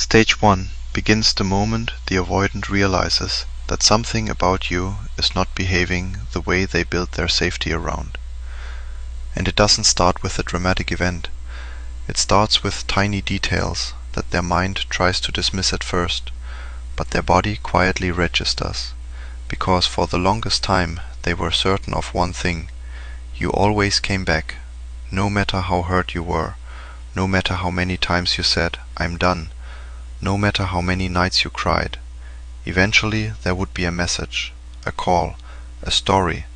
Stage 1 begins the moment the avoidant realizes that something about you is not behaving the way they built their safety around. And it doesn't start with a dramatic event. It starts with tiny details that their mind tries to dismiss at first, but their body quietly registers, because for the longest time they were certain of one thing: you always came back, no matter how hurt you were, no matter how many times you said, "I'm done," no matter how many nights you cried. Eventually there would be a message, a call, a story,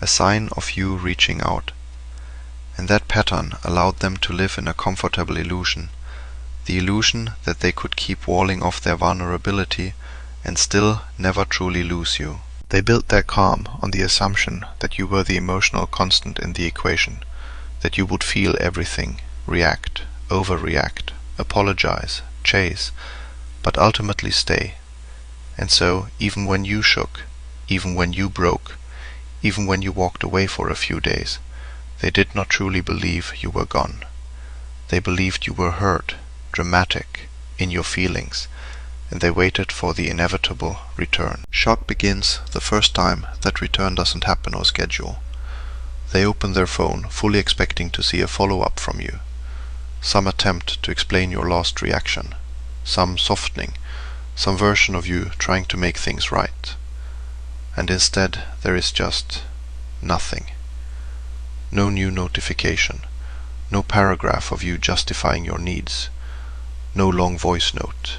a sign of you reaching out. And that pattern allowed them to live in a comfortable illusion, the illusion that they could keep walling off their vulnerability and still never truly lose you. They built their calm on the assumption that you were the emotional constant in the equation, that you would feel everything, react, overreact, apologize, chase, but ultimately stay. And so, even when you shook, even when you broke, even when you walked away for a few days, they did not truly believe you were gone. They believed you were hurt, dramatic, in your feelings, and they waited for the inevitable return. Shock begins the first time that return doesn't happen or schedule. They open their phone, fully expecting to see a follow-up from you. Some attempt to explain your lost reaction, some softening, some version of you trying to make things right. And instead there is just nothing. No new notification, no paragraph of you justifying your needs, no long voice note,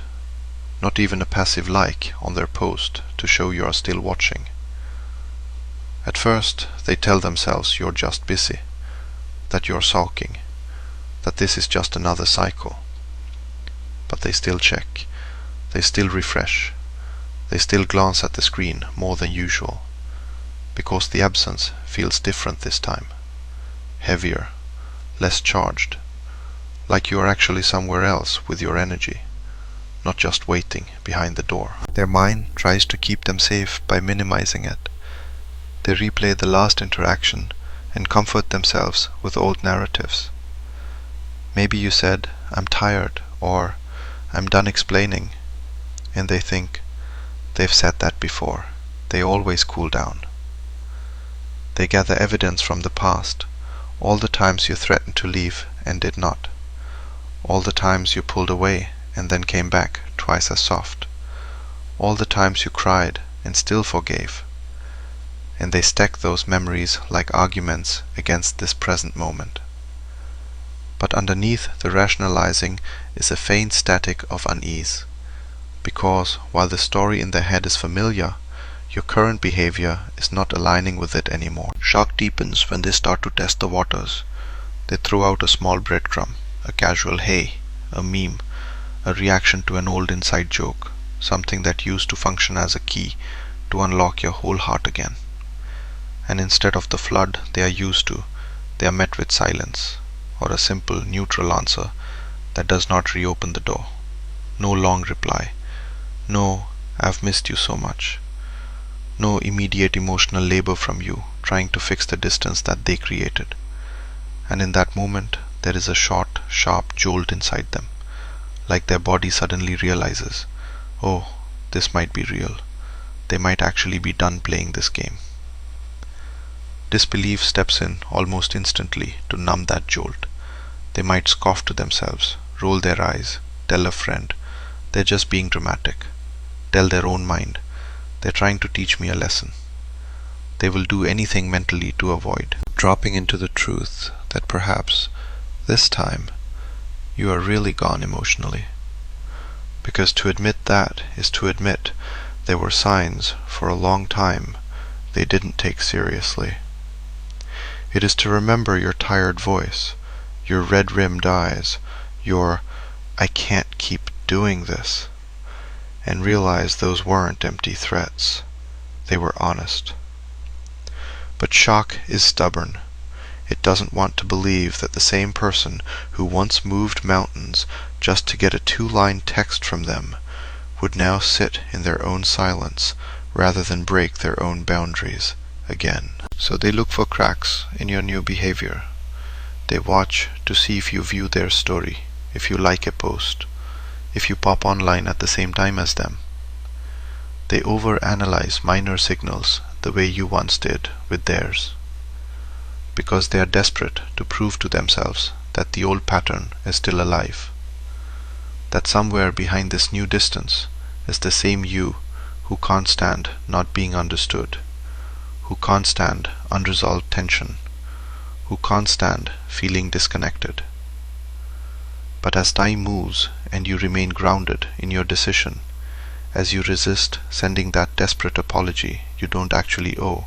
not even a passive like on their post to show you are still watching. At first they tell themselves you're just busy, that you're sulking, that this is just another cycle. But they still check, they still refresh, they still glance at the screen more than usual, because the absence feels different this time. Heavier, less charged, like you are actually somewhere else with your energy, not just waiting behind the door. Their mind tries to keep them safe by minimizing it. They replay the last interaction and comfort themselves with old narratives. Maybe you said, "I'm tired," or "I'm done explaining," and they think, they've said that before, they always cool down. They gather evidence from the past, all the times you threatened to leave and did not, all the times you pulled away and then came back twice as soft, all the times you cried and still forgave. And they stack those memories like arguments against this present moment. But underneath the rationalizing is a faint static of unease, because while the story in their head is familiar, your current behavior is not aligning with it anymore. Shock deepens when they start to test the waters. They throw out a small breadcrumb, a casual "hey," a meme, a reaction to an old inside joke, something that used to function as a key to unlock your whole heart again. And instead of the flood they are used to, they are met with silence, or a simple neutral answer that does not reopen the door. No long reply. No, "I've missed you so much." No immediate emotional labor from you trying to fix the distance that they created. And in that moment there is a short, sharp jolt inside them, like their body suddenly realizes, oh, this might be real. They might actually be done playing this game. Disbelief steps in almost instantly to numb that jolt. They might scoff to themselves, roll their eyes, tell a friend, "They're just being dramatic," tell their own mind, "They're trying to teach me a lesson." They will do anything mentally to avoid dropping into the truth that perhaps this time you are really gone emotionally. Because to admit that is to admit there were signs for a long time they didn't take seriously. It is to remember your tired voice, your red-rimmed eyes, your "I can't keep doing this," and realize those weren't empty threats. They were honest. But shock is stubborn. It doesn't want to believe that the same person who once moved mountains just to get a 2-line text from them would now sit in their own silence rather than break their own boundaries again. So they look for cracks in your new behavior. They watch to see if you view their story, if you like a post, if you pop online at the same time as them. They overanalyze minor signals the way you once did with theirs, because they are desperate to prove to themselves that the old pattern is still alive, that somewhere behind this new distance is the same you who can't stand not being understood, who can't stand unresolved tension, who can't stand feeling disconnected. But as time moves and you remain grounded in your decision, as you resist sending that desperate apology you don't actually owe,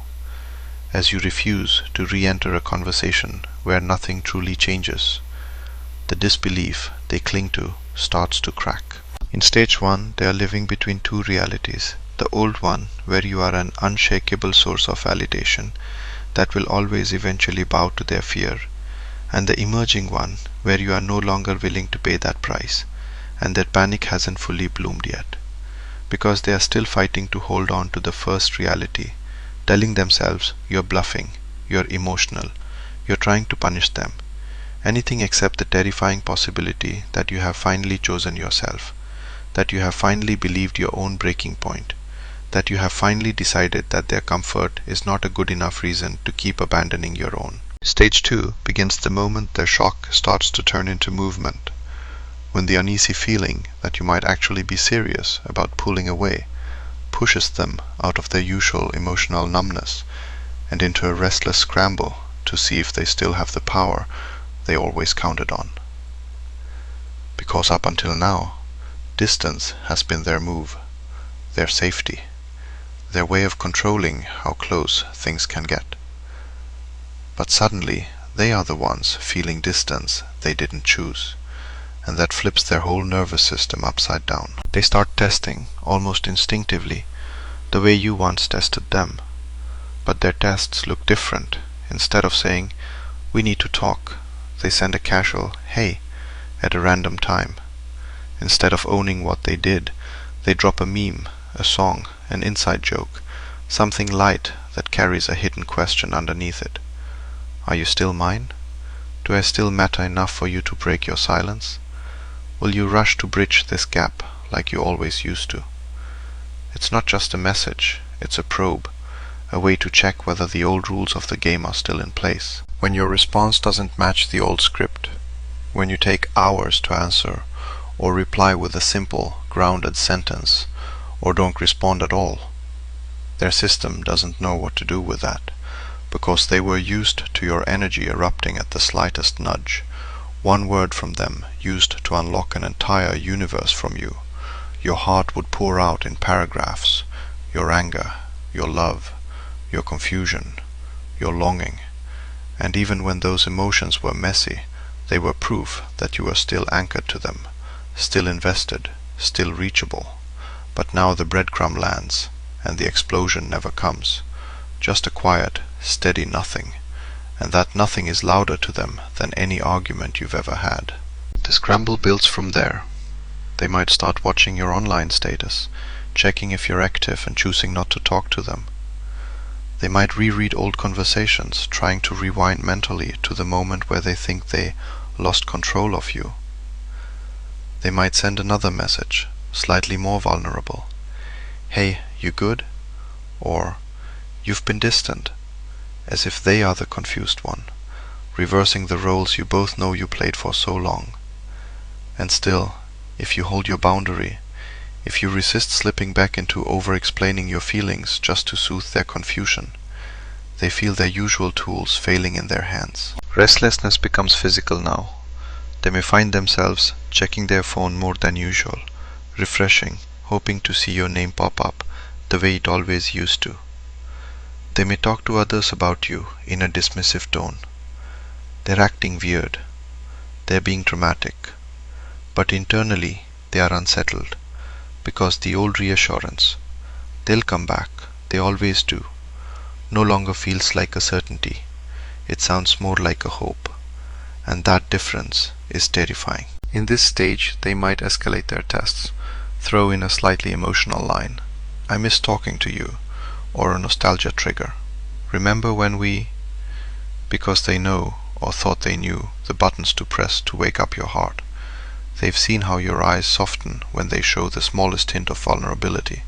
as you refuse to re-enter a conversation where nothing truly changes, the disbelief they cling to starts to crack. In stage 1, they are living between two realities. The old one, where you are an unshakable source of validation that will always eventually bow to their fear, and the emerging one, where you are no longer willing to pay that price, and their panic hasn't fully bloomed yet, because they are still fighting to hold on to the first reality, telling themselves you're bluffing, you're emotional, you're trying to punish them. Anything except the terrifying possibility that you have finally chosen yourself, that you have finally believed your own breaking point, that you have finally decided that their comfort is not a good enough reason to keep abandoning your own. Stage 2 begins the moment their shock starts to turn into movement, when the uneasy feeling that you might actually be serious about pulling away pushes them out of their usual emotional numbness and into a restless scramble to see if they still have the power they always counted on. Because up until now, distance has been their move, their safety, their way of controlling how close things can get. But suddenly, they are the ones feeling distance they didn't choose, and that flips their whole nervous system upside down. They start testing, almost instinctively, the way you once tested them. But their tests look different. Instead of saying, "We need to talk," they send a casual, "Hey," at a random time. Instead of owning what they did, they drop a meme, a song, an inside joke, something light that carries a hidden question underneath it. Are you still mine? Do I still matter enough for you to break your silence? Will you rush to bridge this gap like you always used to? It's not just a message, it's a probe, a way to check whether the old rules of the game are still in place. When your response doesn't match the old script, when you take hours to answer, or reply with a simple, grounded sentence, or don't respond at all, their system doesn't know what to do with that, because they were used to your energy erupting at the slightest nudge. One word from them used to unlock an entire universe from you. Your heart would pour out in paragraphs, your anger, your love, your confusion, your longing. And even when those emotions were messy, they were proof that you were still anchored to them, still invested, still reachable. But now the breadcrumb lands, and the explosion never comes. Just a quiet, steady nothing, and that nothing is louder to them than any argument you've ever had. The scramble builds from there. They might start watching your online status, checking if you're active and choosing not to talk to them. They might reread old conversations, trying to rewind mentally to the moment where they think they lost control of you. They might send another message, slightly more vulnerable. "Hey, you good?" Or, "You've been distant," as if they are the confused one, reversing the roles you both know you played for so long. And still, if you hold your boundary, if you resist slipping back into over-explaining your feelings just to soothe their confusion, they feel their usual tools failing in their hands. Restlessness becomes physical now. They may find themselves checking their phone more than usual, refreshing, hoping to see your name pop up the way it always used to. They may talk to others about you in a dismissive tone. They're acting weird. They're being dramatic. But internally, they are unsettled, because the old reassurance, "they'll come back, they always do," no longer feels like a certainty. It sounds more like a hope. And that difference is terrifying. In this stage, they might escalate their tests, throw in a slightly emotional line, "I miss talking to you," or a nostalgia trigger. "Remember when we..." Because they know, or thought they knew, the buttons to press to wake up your heart. They've seen how your eyes soften when they show the smallest hint of vulnerability,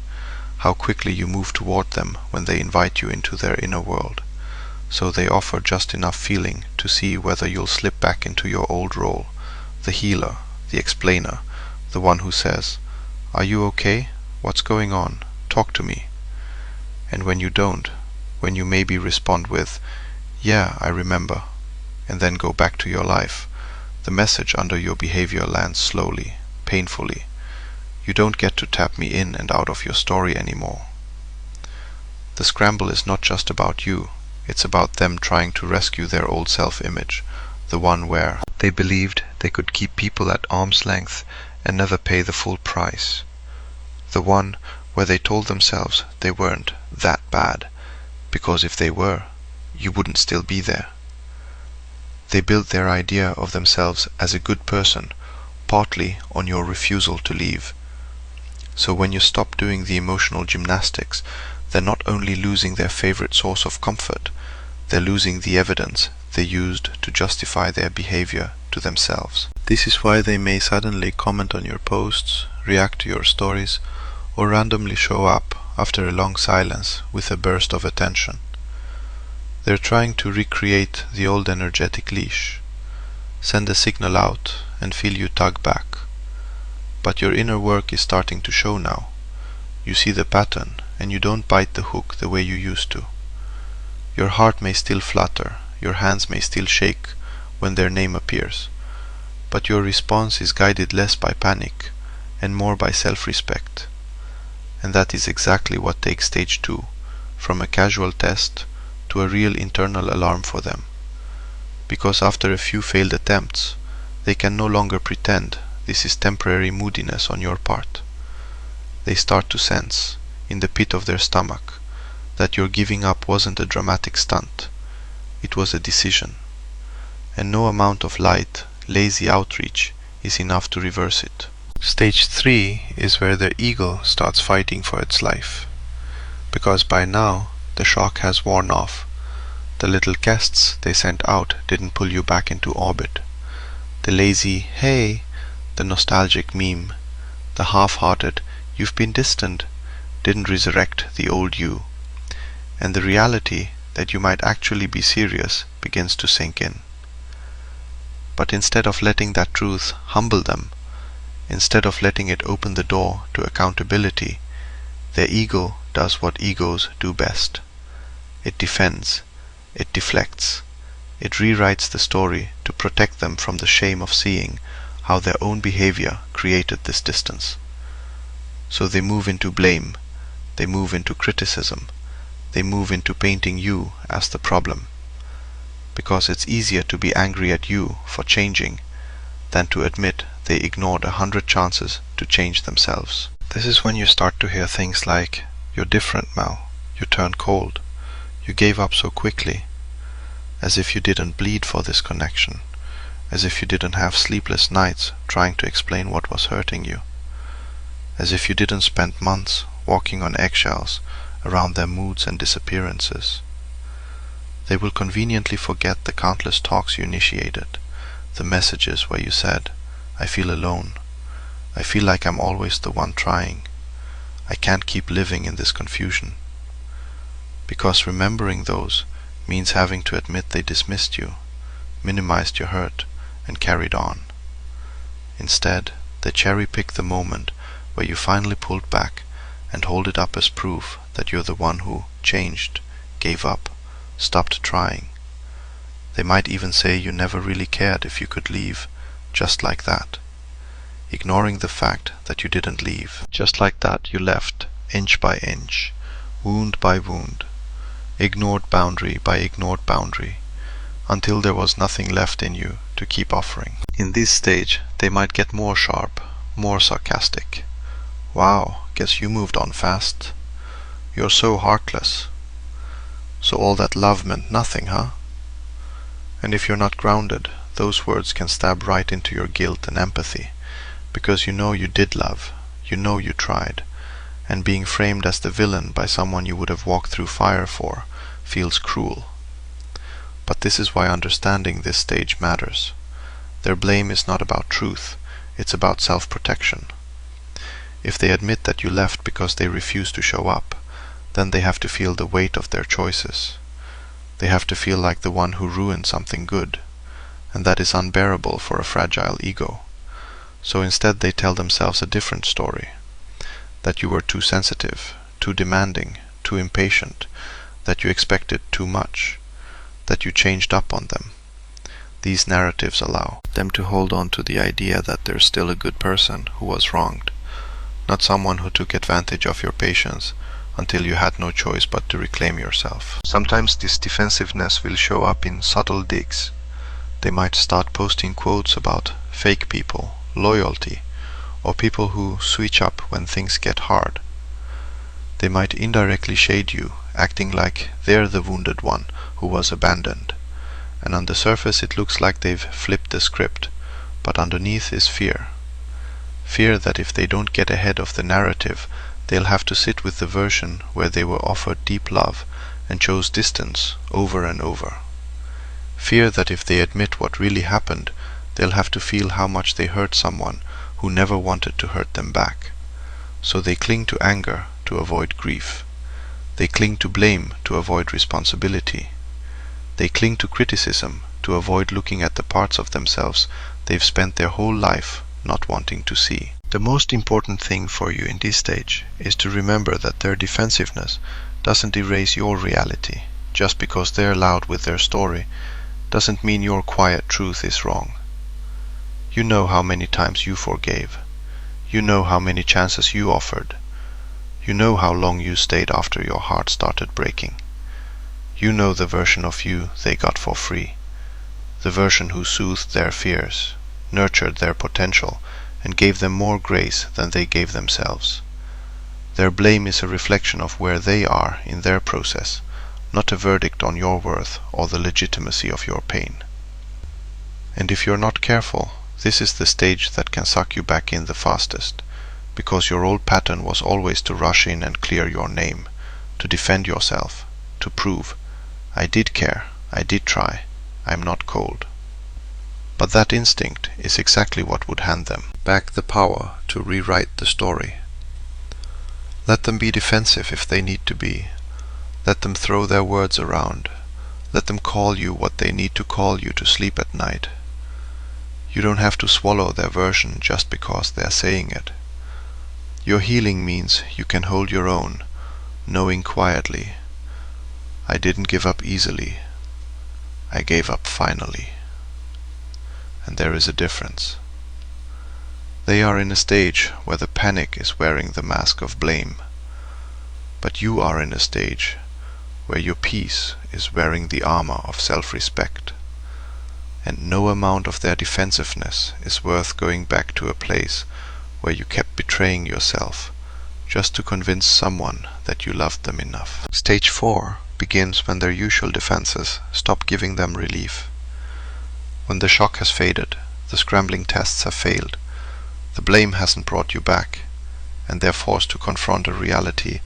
how quickly you move toward them when they invite you into their inner world. So they offer just enough feeling to see whether you'll slip back into your old role, the healer, the explainer, the one who says, "Are you okay? What's going on? Talk to me." And when you don't, when you maybe respond with, "Yeah, I remember," and then go back to your life, the message under your behavior lands slowly, painfully. You don't get to tap me in and out of your story anymore. The scramble is not just about you, it's about them trying to rescue their old self-image, the one where they believed they could keep people at arm's length and never pay the full price. The one where they told themselves they weren't that bad, because if they were, you wouldn't still be there. They built their idea of themselves as a good person, partly on your refusal to leave. So when you stop doing the emotional gymnastics, they're not only losing their favorite source of comfort, they're losing the evidence they used to justify their behavior to themselves. This is why they may suddenly comment on your posts, react to your stories, or randomly show up after a long silence with a burst of attention. They're trying to recreate the old energetic leash, send a signal out and feel you tug back. But your inner work is starting to show now. You see the pattern and you don't bite the hook the way you used to. Your heart may still flutter, your hands may still shake when their name appears, but your response is guided less by panic and more by self-respect. And that is exactly what takes stage 2, from a casual test to a real internal alarm for them. Because after a few failed attempts, they can no longer pretend this is temporary moodiness on your part. They start to sense, in the pit of their stomach, that your giving up wasn't a dramatic stunt, it was a decision. And no amount of light, lazy outreach is enough to reverse it. Stage 3 is where their ego starts fighting for its life. Because by now, the shock has worn off. The little guests they sent out didn't pull you back into orbit. The lazy, "Hey," the nostalgic meme, the half-hearted, "You've been distant," didn't resurrect the old you. And the reality that you might actually be serious begins to sink in. But instead of letting that truth humble them, instead of letting it open the door to accountability, their ego does what egos do best. It defends, it deflects, it rewrites the story to protect them from the shame of seeing how their own behavior created this distance. So they move into blame, they move into criticism, they move into painting you as the problem. Because it's easier to be angry at you for changing than to admit they ignored 100 chances to change themselves. This is when you start to hear things like, "You're different, Mal. You turned cold. You gave up so quickly." As if you didn't bleed for this connection. As if you didn't have sleepless nights trying to explain what was hurting you. As if you didn't spend months walking on eggshells around their moods and disappearances. They will conveniently forget the countless talks you initiated, the messages where you said, "I feel alone. I feel like I'm always the one trying. I can't keep living in this confusion." Because remembering those means having to admit they dismissed you, minimized your hurt, and carried on. Instead, they cherry-pick the moment where you finally pulled back and hold it up as proof that you're the one who changed, gave up, stopped trying. They might even say you never really cared if you could leave, just like that. Ignoring the fact that you didn't leave. Just like that you left, inch by inch, wound by wound, ignored boundary by ignored boundary, until there was nothing left in you to keep offering. In this stage, they might get more sharp, more sarcastic. "Wow, guess you moved on fast. You're so heartless. So all that love meant nothing, huh?" And if you're not grounded, those words can stab right into your guilt and empathy, because you know you did love, you know you tried, and being framed as the villain by someone you would have walked through fire for feels cruel. But this is why understanding this stage matters. Their blame is not about truth, It's about self-protection. If they admit that you left because they refuse to show up, then they have to feel the weight of their choices. They have to feel like the one who ruined something good, and that is unbearable for a fragile ego. So instead they tell themselves a different story. That you were too sensitive, too demanding, too impatient, that you expected too much, that you changed up on them. These narratives allow them to hold on to the idea that there's still a good person who was wronged, not someone who took advantage of your patience until you had no choice but to reclaim yourself. Sometimes this defensiveness will show up in subtle digs. They might start posting quotes about fake people, loyalty, or people who switch up when things get hard. They might indirectly shade you, acting like they're the wounded one who was abandoned. And on the surface it looks like they've flipped the script, but underneath is fear. Fear that if they don't get ahead of the narrative, they'll have to sit with the version where they were offered deep love and chose distance over and over. Fear that if they admit what really happened, they'll have to feel how much they hurt someone who never wanted to hurt them back. So they cling to anger to avoid grief. They cling to blame to avoid responsibility. They cling to criticism to avoid looking at the parts of themselves they've spent their whole life not wanting to see. The most important thing for you in this stage is to remember that their defensiveness doesn't erase your reality. Just because they're loud with their story doesn't mean your quiet truth is wrong. You know how many times you forgave. You know how many chances you offered. You know how long you stayed after your heart started breaking. You know the version of you they got for free. The version who soothed their fears, nurtured their potential, and gave them more grace than they gave themselves. Their blame is a reflection of where they are in their process, not a verdict on your worth or the legitimacy of your pain. And if you're not careful, this is the stage that can suck you back in the fastest, because your old pattern was always to rush in and clear your name, to defend yourself, to prove, I did care, I did try, I'm not cold. But that instinct is exactly what would hand them back the power to rewrite the story. Let them be defensive if they need to be. Let them throw their words around. Let them call you what they need to call you to sleep at night. You don't have to swallow their version just because they're saying it. Your healing means you can hold your own, knowing quietly, I didn't give up easily. I gave up finally. And there is a difference. They are in a stage where the panic is wearing the mask of blame, but you are in a stage where your peace is wearing the armor of self-respect, and no amount of their defensiveness is worth going back to a place where you kept betraying yourself just to convince someone that you loved them enough. Stage 4 begins when their usual defenses stop giving them relief. When the shock has faded, the scrambling tests have failed, the blame hasn't brought you back, and they're forced to confront a reality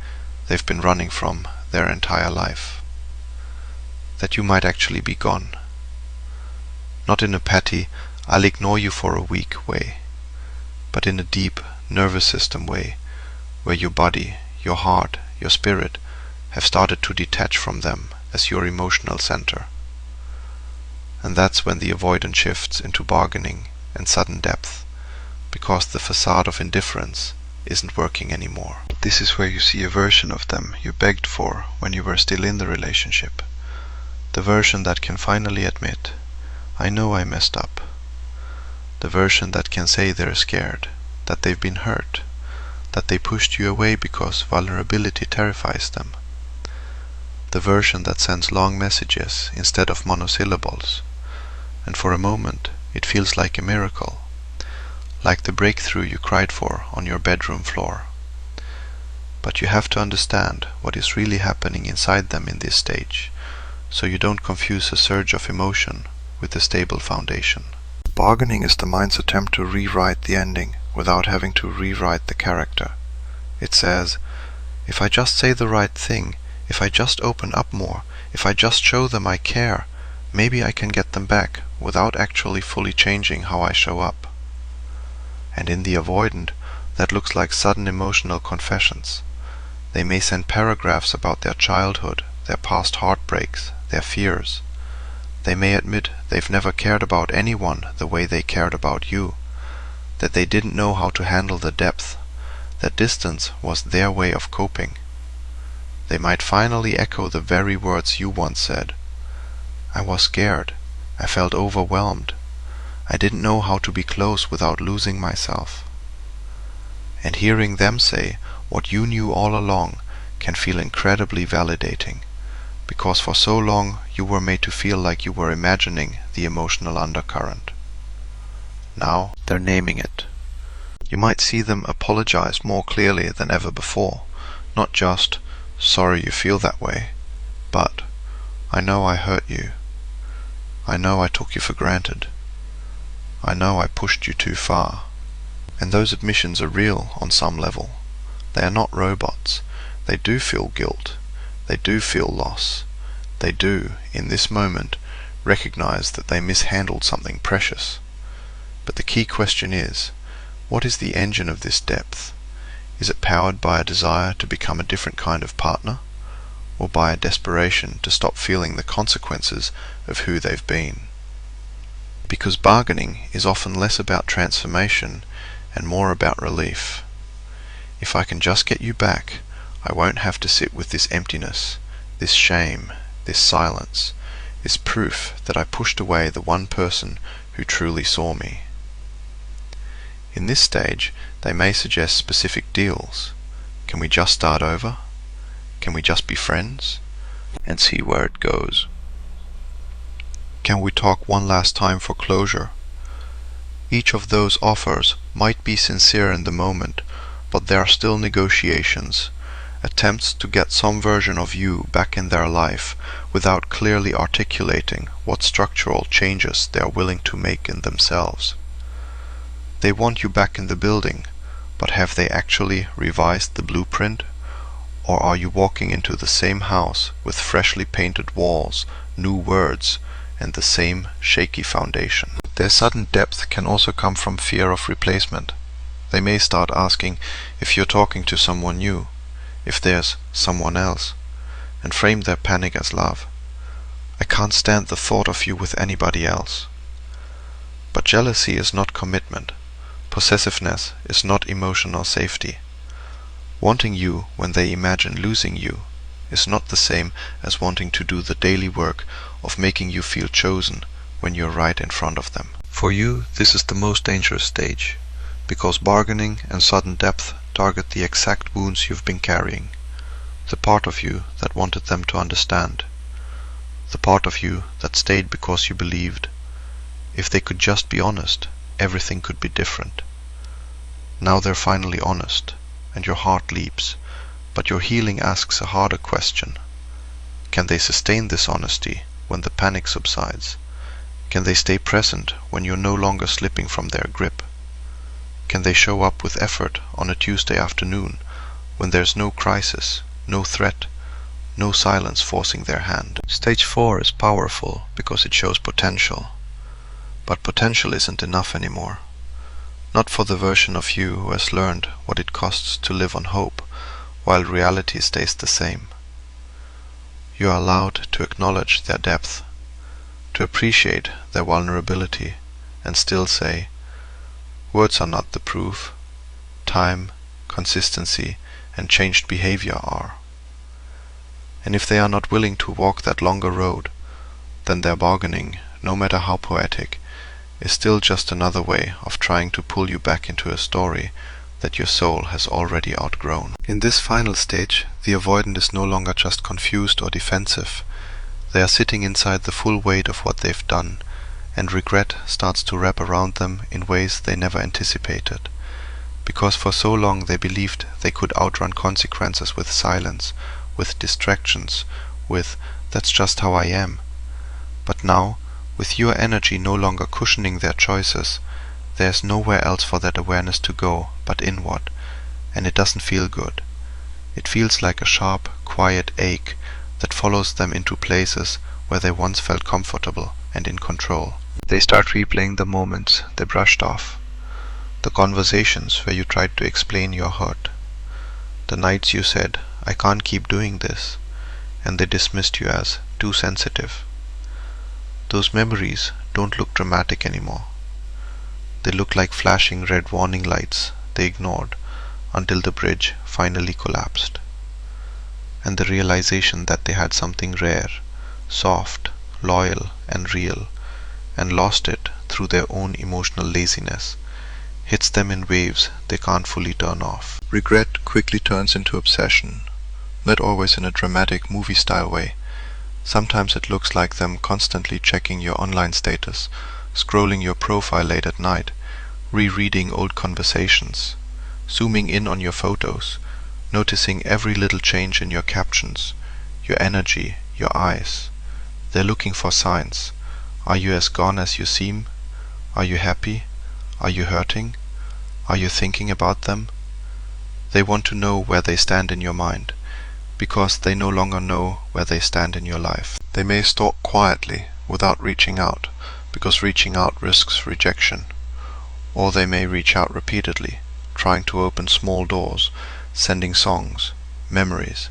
they've been running from their entire life. That you might actually be gone. Not in a petty, I'll ignore you for a week way, but in a deep, nervous system way, where your body, your heart, your spirit have started to detach from them as your emotional center. And that's when the avoidant shifts into bargaining and sudden depth, because the facade of indifference isn't working anymore. This is where you see a version of them you begged for when you were still in the relationship. The version that can finally admit, I know I messed up. The version that can say they're scared, that they've been hurt, that they pushed you away because vulnerability terrifies them. The version that sends long messages instead of monosyllables, and for a moment it feels like a miracle, like the breakthrough you cried for on your bedroom floor. But you have to understand what is really happening inside them in this stage, so you don't confuse a surge of emotion with a stable foundation. Bargaining is the mind's attempt to rewrite the ending without having to rewrite the character. It says, if I just say the right thing, if I just open up more, if I just show them I care, maybe I can get them back without actually fully changing how I show up. And in the avoidant, that looks like sudden emotional confessions. They may send paragraphs about their childhood, their past heartbreaks, their fears. They may admit they've never cared about anyone the way they cared about you, that they didn't know how to handle the depth, that distance was their way of coping. They might finally echo the very words you once said. I was scared. I felt overwhelmed. I didn't know how to be close without losing myself. And hearing them say what you knew all along can feel incredibly validating, because for so long you were made to feel like you were imagining the emotional undercurrent. Now they're naming it. You might see them apologize more clearly than ever before, not just, sorry you feel that way, but, I know I hurt you. I know I took you for granted. I know I pushed you too far. And those admissions are real on some level. They are not robots. They do feel guilt. They do feel loss. They do, in this moment, recognize that they mishandled something precious. But the key question is, what is the engine of this depth? Is it powered by a desire to become a different kind of partner, or by a desperation to stop feeling the consequences of who they've been? Because bargaining is often less about transformation and more about relief. If I can just get you back, I won't have to sit with this emptiness, this shame, this silence, this proof that I pushed away the one person who truly saw me. In this stage, they may suggest specific deals. Can we just start over? Can we just be friends? And see where it goes. Can we talk one last time for closure? Each of those offers might be sincere in the moment, but there are still negotiations, attempts to get some version of you back in their life without clearly articulating what structural changes they are willing to make in themselves. They want you back in the building, but have they actually revised the blueprint? Or are you walking into the same house with freshly painted walls, new words, and the same shaky foundation? Their sudden depth can also come from fear of replacement. They may start asking if you're talking to someone new, if there's someone else, and frame their panic as love. I can't stand the thought of you with anybody else. But jealousy is not commitment. Possessiveness is not emotional safety. Wanting you when they imagine losing you is not the same as wanting to do the daily work of making you feel chosen when you're right in front of them. For you, this is the most dangerous stage, because bargaining and sudden depth target the exact wounds you've been carrying, the part of you that wanted them to understand, the part of you that stayed because you believed, if they could just be honest, everything could be different. Now they're finally honest, and your heart leaps, but your healing asks a harder question. Can they sustain this honesty when the panic subsides? Can they stay present when you're no longer slipping from their grip? Can they show up with effort on a Tuesday afternoon when there's no crisis, no threat, no silence forcing their hand? Stage 4 is powerful because it shows potential. But potential isn't enough anymore. Not for the version of you who has learned what it costs to live on hope, while reality stays the same. You are allowed to acknowledge their depth, to appreciate their vulnerability, and still say, words are not the proof. Time, consistency, and changed behavior are. And if they are not willing to walk that longer road, then their bargaining, no matter how poetic, is still just another way of trying to pull you back into a story that your soul has already outgrown. In this final stage, the avoidant is no longer just confused or defensive. They are sitting inside the full weight of what they've done, and regret starts to wrap around them in ways they never anticipated. Because for so long they believed they could outrun consequences with silence, with distractions, with "that's just how I am." But now, with your energy no longer cushioning their choices, there's nowhere else for that awareness to go but inward, and it doesn't feel good. It feels like a sharp, quiet ache that follows them into places where they once felt comfortable and in control. They start replaying the moments they brushed off, The conversations where you tried to explain your hurt. The nights you said, "I can't keep doing this," and they dismissed you as too sensitive. Those memories don't look dramatic anymore. They look like flashing red warning lights they ignored until the bridge finally collapsed. And the realization that they had something rare, soft, loyal, and real, and lost it through their own emotional laziness, hits them in waves they can't fully turn off. Regret quickly turns into obsession, not always in a dramatic movie-style way. Sometimes it looks like them constantly checking your online status, scrolling your profile late at night, rereading old conversations, zooming in on your photos, noticing every little change in your captions, your energy, your eyes. They're looking for signs. Are you as gone as you seem? Are you happy? Are you hurting? Are you thinking about them? They want to know where they stand in your mind, because they no longer know where they stand in your life. They may stalk quietly, without reaching out, because reaching out risks rejection. Or they may reach out repeatedly, trying to open small doors, sending songs, memories.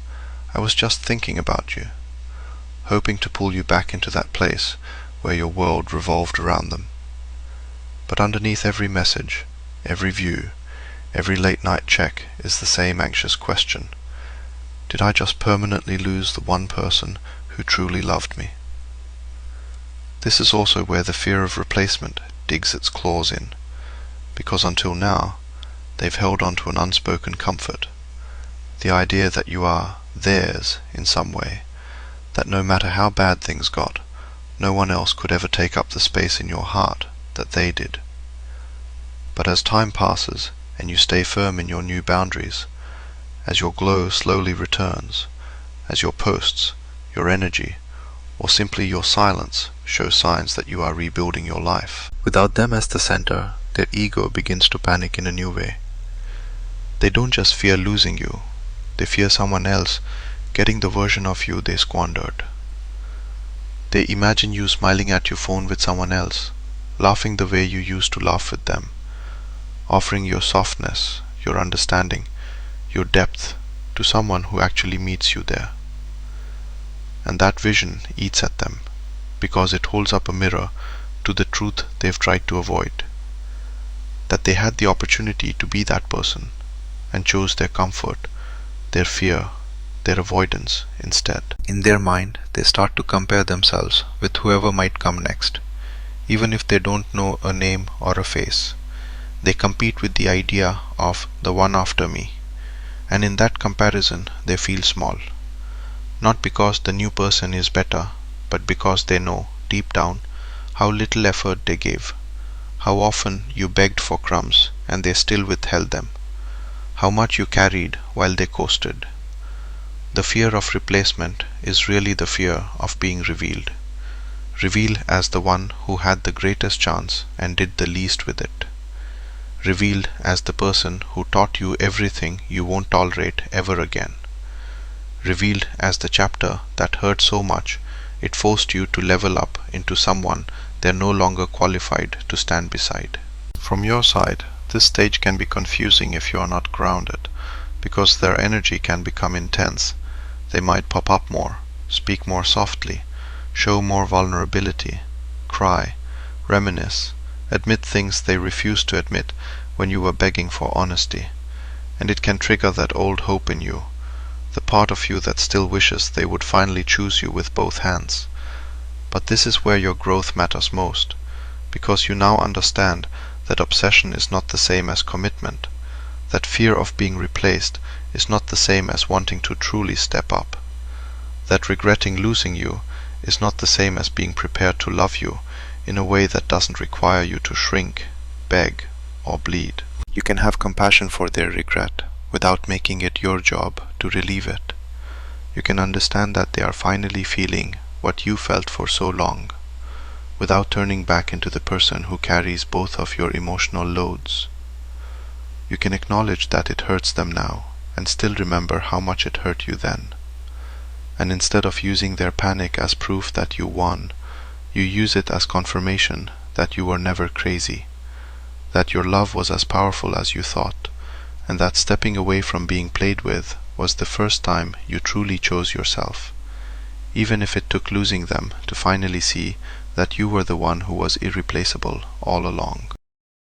"I was just thinking about you," hoping to pull you back into that place where your world revolved around them. But underneath every message, every view, every late-night check is the same anxious question. Did I just permanently lose the one person who truly loved me? This is also where the fear of replacement digs its claws in, because until now, they've held on to an unspoken comfort, the idea that you are theirs in some way, that no matter how bad things got, no one else could ever take up the space in your heart that they did. But as time passes, and you stay firm in your new boundaries, as your glow slowly returns, as your posts, your energy, or simply your silence show signs that you are rebuilding your life, without them as the center, their ego begins to panic in a new way. They don't just fear losing you, they fear someone else getting the version of you they squandered. They imagine you smiling at your phone with someone else, laughing the way you used to laugh with them, offering your softness, your understanding, your depth to someone who actually meets you there. And that vision eats at them, because it holds up a mirror to the truth they've tried to avoid. That they had the opportunity to be that person, and chose their comfort, their fear, their avoidance instead. In their mind, they start to compare themselves with whoever might come next, even if they don't know a name or a face. They compete with the idea of the one after me, and in that comparison they feel small. Not because the new person is better, but because they know, deep down, how little effort they gave, how often you begged for crumbs and they still withheld them, how much you carried while they coasted. The fear of replacement is really the fear of being revealed. Revealed as the one who had the greatest chance and did the least with it. Revealed as the person who taught you everything you won't tolerate ever again. Revealed as the chapter that hurt so much it forced you to level up into someone they're no longer qualified to stand beside. From your side, this stage can be confusing if you are not grounded, because their energy can become intense. They might pop up more, speak more softly, show more vulnerability, cry, reminisce, admit things they refused to admit when you were begging for honesty, and it can trigger that old hope in you, the part of you that still wishes they would finally choose you with both hands. But this is where your growth matters most, because you now understand that obsession is not the same as commitment, that fear of being replaced is not the same as wanting to truly step up, that regretting losing you is not the same as being prepared to love you in a way that doesn't require you to shrink, beg, or bleed. You can have compassion for their regret without making it your job to relieve it. You can understand that they are finally feeling what you felt for so long, without turning back into the person who carries both of your emotional loads. You can acknowledge that it hurts them now, and still remember how much it hurt you then. And instead of using their panic as proof that you won, you use it as confirmation that you were never crazy, that your love was as powerful as you thought, and that stepping away from being played with was the first time you truly chose yourself, even if it took losing them to finally see that you were the one who was irreplaceable all along.